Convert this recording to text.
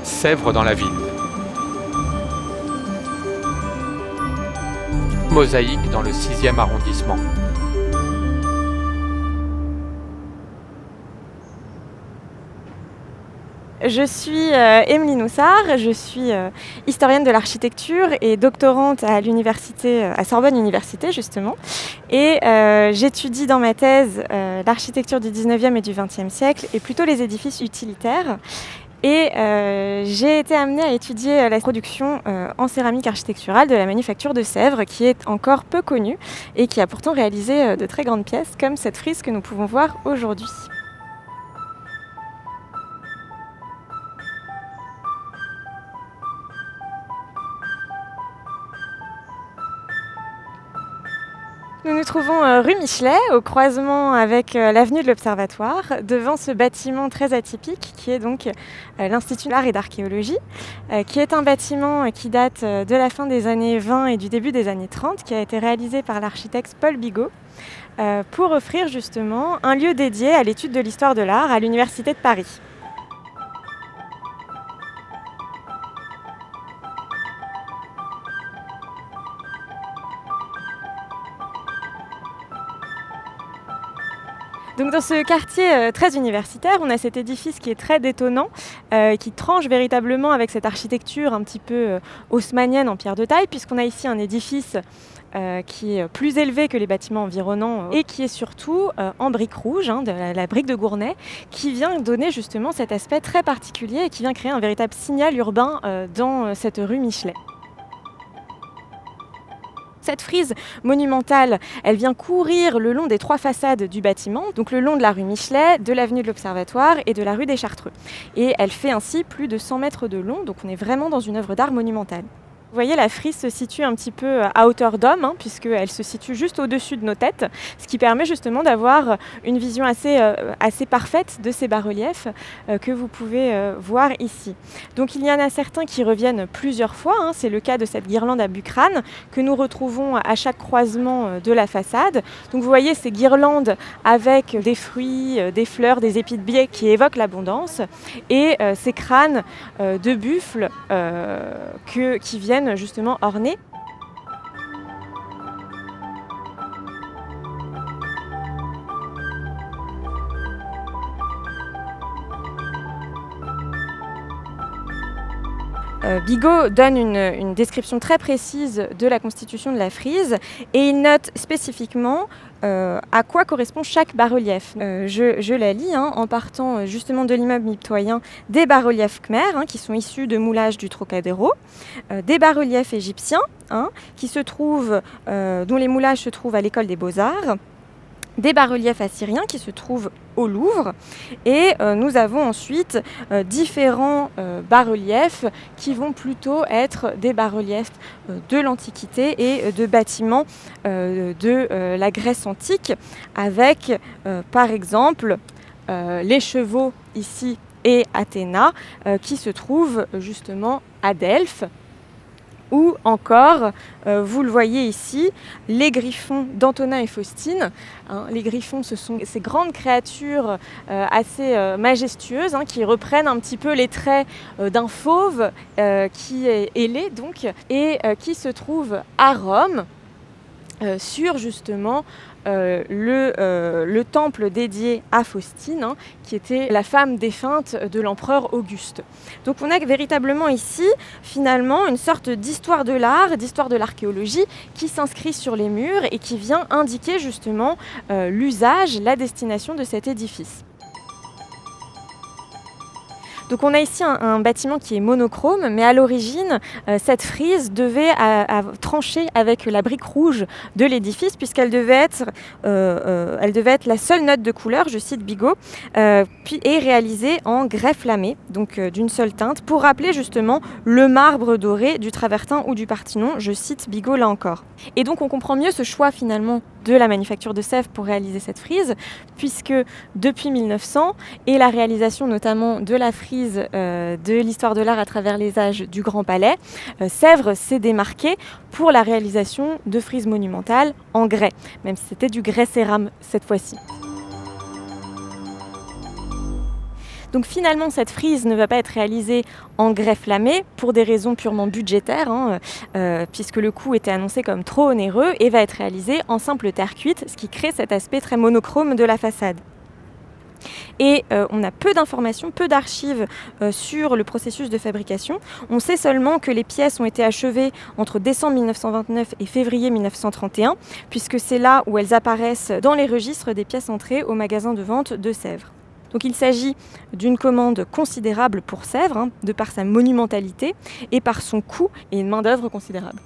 Sèvres dans la ville. Mosaïque dans le 6e arrondissement. Je suis Émilie Noussard, je suis historienne de l'architecture et doctorante à l'université, à Sorbonne Université justement. Et j'étudie dans ma thèse l'architecture du 19e et du 20e siècle et plutôt les édifices utilitaires. Et j'ai été amenée à étudier la production en céramique architecturale de la manufacture de Sèvres, qui est encore peu connue et qui a pourtant réalisé de très grandes pièces comme cette frise que nous pouvons voir aujourd'hui. Nous nous trouvons rue Michelet, au croisement avec l'avenue de l'Observatoire, devant ce bâtiment très atypique qui est donc l'Institut d'art et d'archéologie, qui est un bâtiment qui date de la fin des années 20 et du début des années 30, qui a été réalisé par l'architecte Paul Bigot, pour offrir justement un lieu dédié à l'étude de l'histoire de l'art à l'Université de Paris. Donc dans ce quartier très universitaire, on a cet édifice qui est très détonnant, qui tranche véritablement avec cette architecture un petit peu haussmannienne en pierre de taille, puisqu'on a ici un édifice qui est plus élevé que les bâtiments environnants et qui est surtout en brique rouge, de la brique de Gournay, qui vient donner justement cet aspect très particulier et qui vient créer un véritable signal urbain dans cette rue Michelet. Cette frise monumentale, elle vient courir le long des 3 façades du bâtiment, donc le long de la rue Michelet, de l'avenue de l'Observatoire et de la rue des Chartreux. Et elle fait ainsi plus de 100 mètres de long, donc on est vraiment dans une œuvre d'art monumentale. Vous voyez, la frise se situe un petit peu à hauteur d'homme, puisqu'elle se situe juste au-dessus de nos têtes, ce qui permet justement d'avoir une vision assez parfaite de ces bas-reliefs que vous pouvez voir ici. Donc il y en a certains qui reviennent plusieurs fois, c'est le cas de cette guirlande à bucrane que nous retrouvons à chaque croisement de la façade. Donc vous voyez ces guirlandes avec des fruits, des fleurs, des épis de biais qui évoquent l'abondance, et ces crânes de buffles qui viennent justement orner. Bigot donne une description très précise de la constitution de la frise et il note spécifiquement à quoi correspond chaque bas-relief. Je la lis en partant justement de l'immeuble mitoyen des bas-reliefs khmers qui sont issus de moulages du Trocadéro, des bas-reliefs égyptiens qui se trouvent, dont les moulages se trouvent à l'école des Beaux-Arts, des bas-reliefs assyriens qui se trouvent au Louvre, et nous avons ensuite différents bas-reliefs qui vont plutôt être des bas-reliefs de l'Antiquité et de bâtiments de la Grèce antique, avec par exemple les chevaux ici et Athéna qui se trouvent justement à Delphes, ou encore, vous le voyez ici, les griffons d'Antonin et Faustine. Les griffons, ce sont ces grandes créatures assez majestueuses qui reprennent un petit peu les traits d'un fauve qui est ailé, donc, et qui se trouve à Rome, sur justement le temple dédié à Faustine, qui était la femme défunte de l'empereur Auguste. Donc on a véritablement ici, finalement, une sorte d'histoire de l'art, d'histoire de l'archéologie, qui s'inscrit sur les murs et qui vient indiquer justement l'usage, la destination de cet édifice. Donc on a ici un bâtiment qui est monochrome, mais à l'origine, cette frise devait trancher avec la brique rouge de l'édifice, puisqu'elle devait être la seule note de couleur, je cite Bigot, et réalisée en grès flammé, donc d'une seule teinte, pour rappeler justement le marbre doré du travertin ou du Parthinon, je cite Bigot là encore. Et donc on comprend mieux ce choix finalement de la manufacture de Sèvres pour réaliser cette frise, puisque depuis 1900 et la réalisation notamment de la frise de l'histoire de l'art à travers les âges du Grand Palais, Sèvres s'est démarquée pour la réalisation de frises monumentales en grès, même si c'était du grès cérame cette fois-ci. Donc finalement, cette frise ne va pas être réalisée en grès flammé pour des raisons purement budgétaires, puisque le coût était annoncé comme trop onéreux, et va être réalisée en simple terre cuite, ce qui crée cet aspect très monochrome de la façade. Et on a peu d'informations, peu d'archives sur le processus de fabrication. On sait seulement que les pièces ont été achevées entre décembre 1929 et février 1931, puisque c'est là où elles apparaissent dans les registres des pièces entrées au magasin de vente de Sèvres. Donc il s'agit d'une commande considérable pour Sèvres, de par sa monumentalité et par son coût et une main-d'œuvre considérable.